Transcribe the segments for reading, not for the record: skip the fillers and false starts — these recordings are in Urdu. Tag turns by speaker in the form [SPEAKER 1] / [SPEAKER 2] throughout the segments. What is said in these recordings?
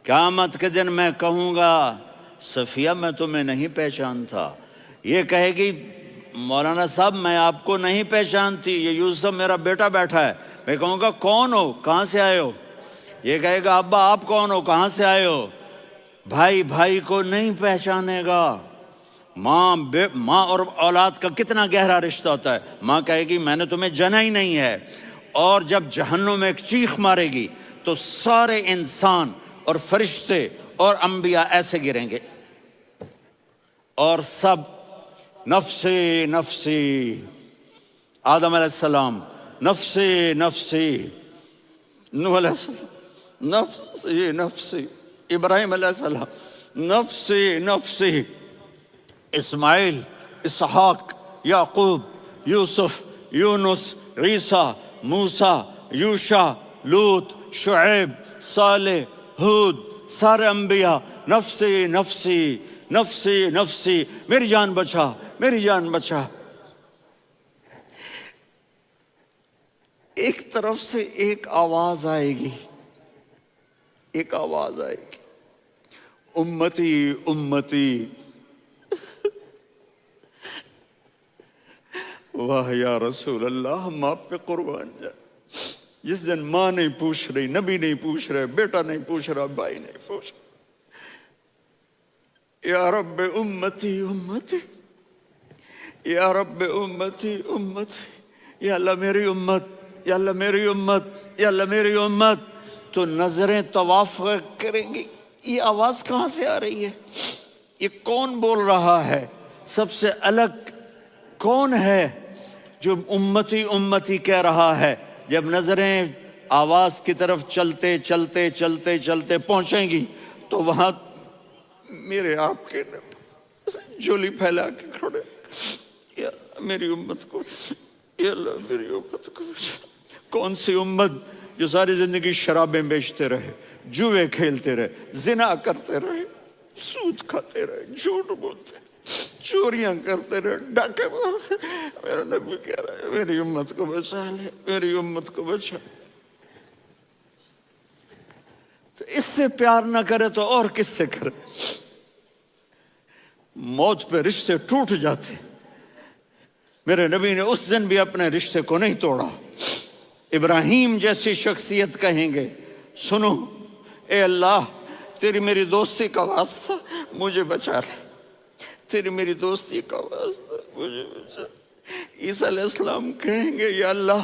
[SPEAKER 1] قیامت کے دن میں کہوں گا صفیہ میں تمہیں نہیں پہچانتا، یہ کہے گی مولانا صاحب میں آپ کو نہیں پہچانتی، یہ یوسف میرا بیٹا بیٹھا ہے۔ میں کہوں گا کون ہو، کہاں سے آئے ہو؟ یہ کہے گا ابا آپ کون ہو، کہاں سے آئے ہو؟ بھائی بھائی کو نہیں پہچانے گا۔ ماں اور اولاد کا کتنا گہرا رشتہ ہوتا ہے۔ ماں کہے گی میں نے تمہیں جنا ہی نہیں ہے، اور جب جہنم میں ایک چیخ مارے گی تو سارے انسان اور فرشتے اور انبیاء ایسے گریں گے، اور سب نفسی نفسی، آدم علیہ السلام نفسی نفسی، نوح علیہ السلام نفسی نفسی، ابراہیم علیہ السلام نفسی نفسی، اسماعیل، اسحاق، یعقوب، یوسف، یونس، عیسیٰ، موسیٰ، یوشع، لوط، شعیب، صالح، ہود، سارے انبیاء نفسی نفسی نفسی نفسی، میری جان بچا میری جان بچا۔ ایک طرف سے ایک آواز آئے گی، ایک آواز آئے گی، امتی امتی۔ واہ یا رسول اللہ، ہم آپ پہ قربان جائیں۔ جس دن ماں نہیں پوچھ رہی، نبی نہیں پوچھ رہے، بیٹا نہیں پوچھ رہا، بھائی نہیں پوچھ رہا، یا رب امتی امتی، یا رب امتی امتی، یا اللہ میری امت، یا اللہ میری امت، یا اللہ میری امت۔ تو نظریں طواف کریں گی، یہ آواز کہاں سے آ رہی ہے؟ یہ کون بول رہا ہے؟ سب سے الگ کون ہے جو امتی امتی کہہ رہا ہے؟ جب نظریں آواز کی طرف چلتے چلتے چلتے چلتے پہنچیں گی تو وہاں میرے آپ کے جھولی پھیلا کے کھڑے، یا میری امت کو، یا اللہ میری امت کو۔ کون سی امت جو ساری زندگی شرابیں بیچتے رہے، جوئے کھیلتے رہے، زنا کرتے رہے، سود کھاتے رہے، جھوٹ بولتے، چوریاں کرتے رہے، ڈاکے مارتے رہے۔ میرا نبی کہہ رہا ہے میری امت کو بچا لے، میری امت کو بچا۔ تو اس سے پیار نہ کرے تو اور کس سے کرے؟ موت پہ رشتے ٹوٹ جاتے، میرے نبی نے اس دن بھی اپنے رشتے کو نہیں توڑا۔ ابراہیم جیسی شخصیت کہیں گے سنو اے اللہ تیری میری دوستی کا واسطہ مجھے بچا لے، تیری میری دوستی کا واسطہ مجھے بچا لے۔ عیسیٰ علیہ السلام کہیں گے یا اللہ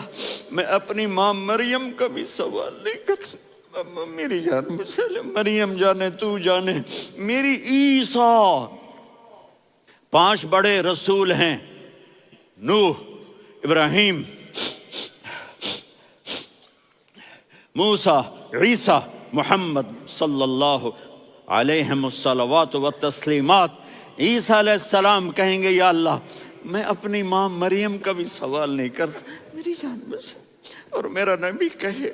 [SPEAKER 1] میں اپنی ماں مریم کا بھی سوال نہیں کرتا، میری جان بچا لے، مریم جانے تو جانے میری عیسیٰ۔ 5 بڑے رسول ہیں، نوح، ابراہیم، موسیٰ، عیسیٰ، محمد صلی اللہ علیہ الصلوات والتسلیمات۔ عیسیٰ علیہ السلام کہیں گے یا اللہ میں اپنی ماں مریم کا بھی سوال نہیں کرتا، میری جان بچا۔ اور میرا نبی کہے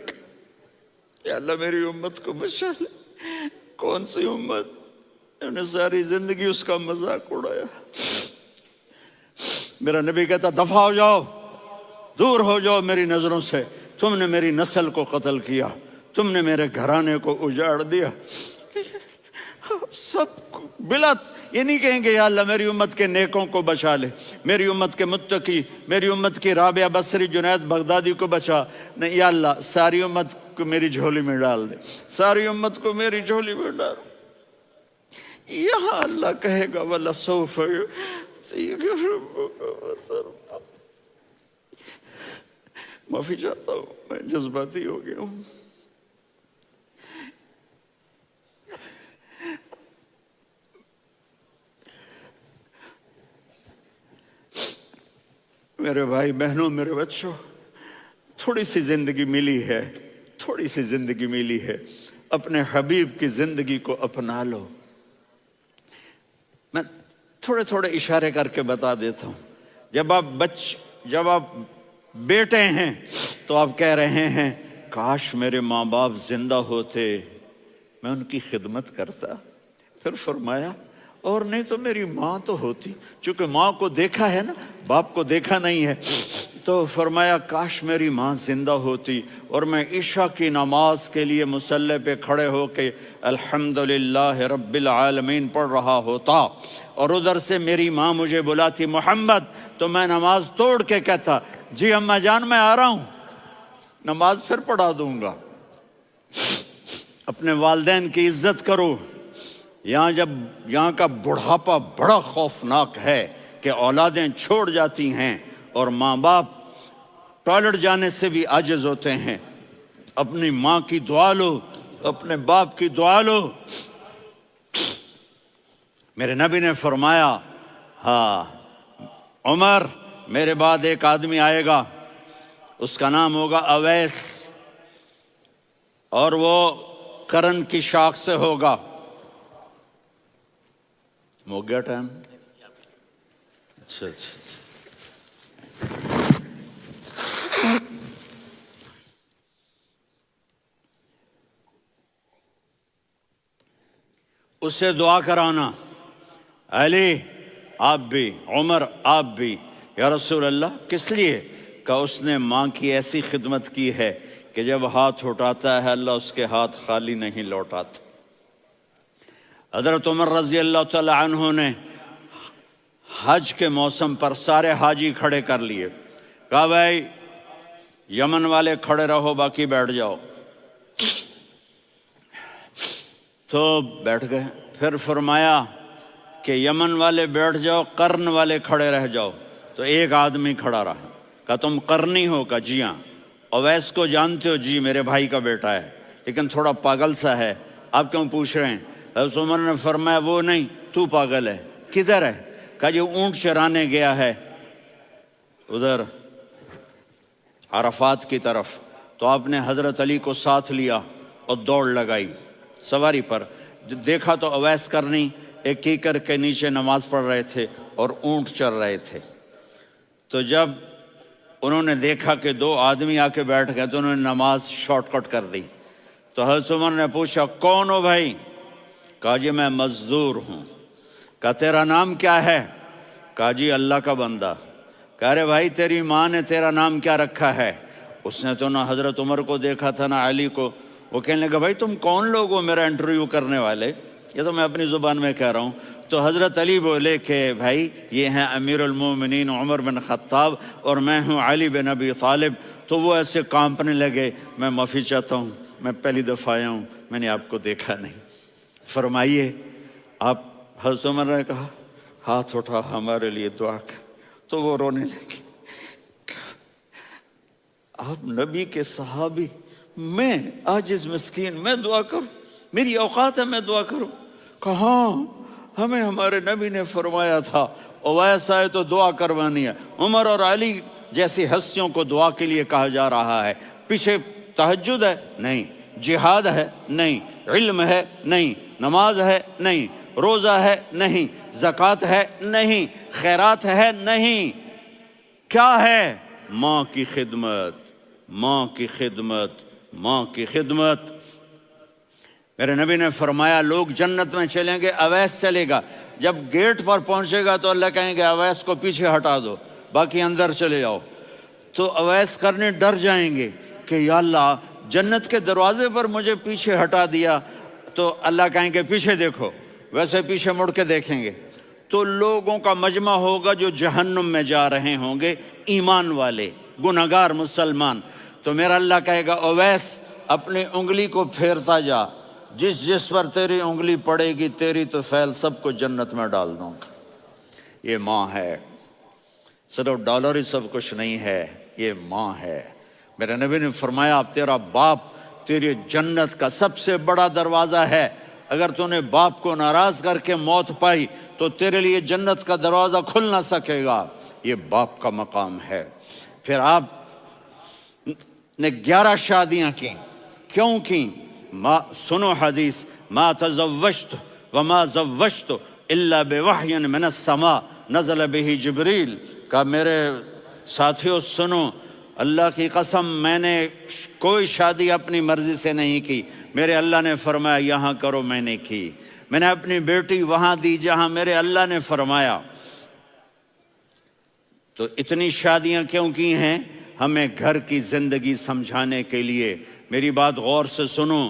[SPEAKER 1] یا اللہ میری امت کو بچا لے۔ کون سی امت؟ انہوں نے ساری زندگی اس کا مذاق اڑایا۔ میرا نبی کہتا دفع ہو جاؤ، دور ہو جاؤ میری نظروں سے، تم نے میری نسل کو قتل کیا، تم نے میرے گھرانے کو اجاڑ دیا۔ سب بلا یہ نہیں کہیں گے یا اللہ میری امت کے نیکوں کو بچا لے، میری امت کے متقی، میری امت کی رابعہ بصری، جنید بغدادی کو بچا، نہیں یا اللہ ساری امت کو میری جھولی میں ڈال دے، ساری امت کو میری جھولی میں ڈال۔ یہاں اللہ کہے گا وَلَسَوْفَ يُعْطِيكَ رَبُّكَ فَتَرْضَىٰ۔ معافی چاہتا ہوں میں جذباتی ہو گیا ہوں۔ میرے بھائی بہنوں، میرے بچوں، تھوڑی سی زندگی ملی ہے، تھوڑی سی زندگی ملی ہے، اپنے حبیب کی زندگی کو اپنا لو۔ میں تھوڑے تھوڑے اشارے کر کے بتا دیتا ہوں۔ جب آپ بیٹے ہیں تو آپ کہہ رہے ہیں کاش میرے ماں باپ زندہ ہوتے، میں ان کی خدمت کرتا۔ پھر فرمایا اور نہیں تو میری ماں تو ہوتی، چونکہ ماں کو دیکھا ہے نا، باپ کو دیکھا نہیں ہے، تو فرمایا کاش میری ماں زندہ ہوتی اور میں عشاء کی نماز کے لیے مصلی پہ کھڑے ہو کے الحمدللہ رب العالمین پڑھ رہا ہوتا، اور ادھر سے میری ماں مجھے بلاتی محمد، تو میں نماز توڑ کے کہتا جی اماں جان میں آ رہا ہوں، نماز پھر پڑھا دوں گا۔ اپنے والدین کی عزت کرو۔ یہاں کا بڑھاپا بڑا خوفناک ہے کہ اولادیں چھوڑ جاتی ہیں اور ماں باپ ٹوائلٹ جانے سے بھی عاجز ہوتے ہیں۔ اپنی ماں کی دعا لو، اپنے باپ کی دعا لو۔ میرے نبی نے فرمایا ہاں عمر میرے بعد ایک آدمی آئے گا، اس کا نام ہوگا اویس، اور وہ کرن کی شاخ سے ہوگا۔ ہو گیا ٹائم؟ اچھا اس سے دعا کرانا، علی آپ بھی، عمر آپ بھی، یا رسول اللہ کس لیے؟ کہ اس نے ماں کی ایسی خدمت کی ہے کہ جب ہاتھ اٹھاتا ہے اللہ اس کے ہاتھ خالی نہیں لوٹاتا۔ حضرت عمر رضی اللہ تعالی عنہ نے حج کے موسم پر سارے حاجی کھڑے کر لیے، کہا بھائی یمن والے کھڑے رہو باقی بیٹھ جاؤ، تو بیٹھ گئے۔ پھر فرمایا کہ یمن والے بیٹھ جاؤ، قرن والے کھڑے رہ جاؤ، تو ایک آدمی کھڑا رہا، کہا تم قرنی ہو؟ کہا جی ہاں۔ اویس کو جانتے ہو؟ جی میرے بھائی کا بیٹا ہے لیکن تھوڑا پاگل سا ہے، آپ کیوں پوچھ رہے ہیں؟ حضرت عمر نے فرمایا وہ نہیں تو پاگل ہے، کدھر ہے؟ کہا جی اونٹ چرانے گیا ہے ادھر عرفات کی طرف، تو آپ نے حضرت علی کو ساتھ لیا اور دوڑ لگائی سواری پر، دیکھا تو اویس کرنی ایک کیکر کے نیچے نماز پڑھ رہے تھے اور اونٹ چر رہے تھے۔ تو جب انہوں نے دیکھا کہ دو آدمی آ کے بیٹھ گئے تو انہوں نے نماز شارٹ کٹ کر دی۔ تو حضرت عمر نے پوچھا کون ہو بھائی؟ کہا جی میں مزدور ہوں۔ کہا تیرا نام کیا ہے؟ کہا جی اللہ کا بندہ۔ کہا رے بھائی تیری ماں نے تیرا نام کیا رکھا ہے؟ اس نے تو نہ حضرت عمر کو دیکھا تھا نہ علی کو۔ وہ کہنے لگا بھائی تم کون لوگ ہو میرا انٹرویو کرنے والے؟ یہ تو میں اپنی زبان میں کہہ رہا ہوں۔ تو حضرت علی بولے کہ بھائی یہ ہیں امیر المومنین عمر بن خطاب اور میں ہوں علی بن ابی طالب۔ تو وہ ایسے کانپنے لگے، میں معافی چاہتا ہوں، میں پہلی دفعہ آیا ہوں، میں نے آپ کو دیکھا نہیں، فرمائیے آپ۔ حضرت عمر نے کہا ہاتھ اٹھا ہمارے لیے دعا کر، تو وہ رونے لگی۔ آپ نبی کے صحابی، میں عاجز مسکین میں دعا کروں؟ میری اوقات ہے میں دعا کروں؟ کہاں ہمیں ہمارے نبی نے فرمایا تھا اویس آئے تو دعا کروانی ہے۔ عمر اور علی جیسی ہستیوں کو دعا کے لیے کہا جا رہا ہے۔ پیچھے تہجد ہے؟ نہیں۔ جہاد ہے؟ نہیں۔ علم ہے؟ نہیں۔ نماز ہے؟ نہیں۔ روزہ ہے؟ نہیں۔ زکوٰۃ ہے؟ نہیں۔ خیرات ہے؟ نہیں۔ کیا ہے؟ ماں کی خدمت، ماں کی خدمت، ماں کی خدمت۔ میرے نبی نے فرمایا لوگ جنت میں چلیں گے، اویس چلے گا، جب گیٹ پر پہنچے گا تو اللہ کہیں گے اویس کو پیچھے ہٹا دو، باقی اندر چلے جاؤ۔ تو اویس کرنے ڈر جائیں گے کہ یا اللہ جنت کے دروازے پر مجھے پیچھے ہٹا دیا، تو اللہ کہیں گے پیچھے دیکھو، ویسے پیچھے مڑ کے دیکھیں گے تو لوگوں کا مجمع ہوگا جو جہنم میں جا رہے ہوں گے، ایمان والے، گنہگار مسلمان۔ تو میرا اللہ کہے گا اویس اپنی انگلی کو پھیرتا جا، جس جس پر تیری انگلی پڑے گی تیری تو فیل سب کو جنت میں ڈال دوں گا۔ یہ ماں ہے، صرف ڈالر ہی سب کچھ نہیں ہے، یہ ماں ہے۔ میرے نبی نے فرمایا اب تیرا باپ تیری جنت کا سب سے بڑا دروازہ ہے، اگر تو نے باپ کو ناراض کر کے موت پائی تو تیرے لیے جنت کا دروازہ کھل نہ سکے گا، یہ باپ کا مقام ہے۔ پھر آپ نے 11 شادیاں کی، کیوں کی؟ سنو حدیث، ما تزوجت وما زوجت الا بوحی من السماء نزل به جبریل۔ کہا میرے ساتھیوں سنو، اللہ کی قسم میں نے کوئی شادی اپنی مرضی سے نہیں کی، میرے اللہ نے فرمایا یہاں کرو، میں نے کی۔ میں نے اپنی بیٹی وہاں دی جہاں میرے اللہ نے فرمایا۔ تو اتنی شادیاں کیوں کی ہیں؟ ہمیں گھر کی زندگی سمجھانے کے لیے۔ میری بات غور سے سنو۔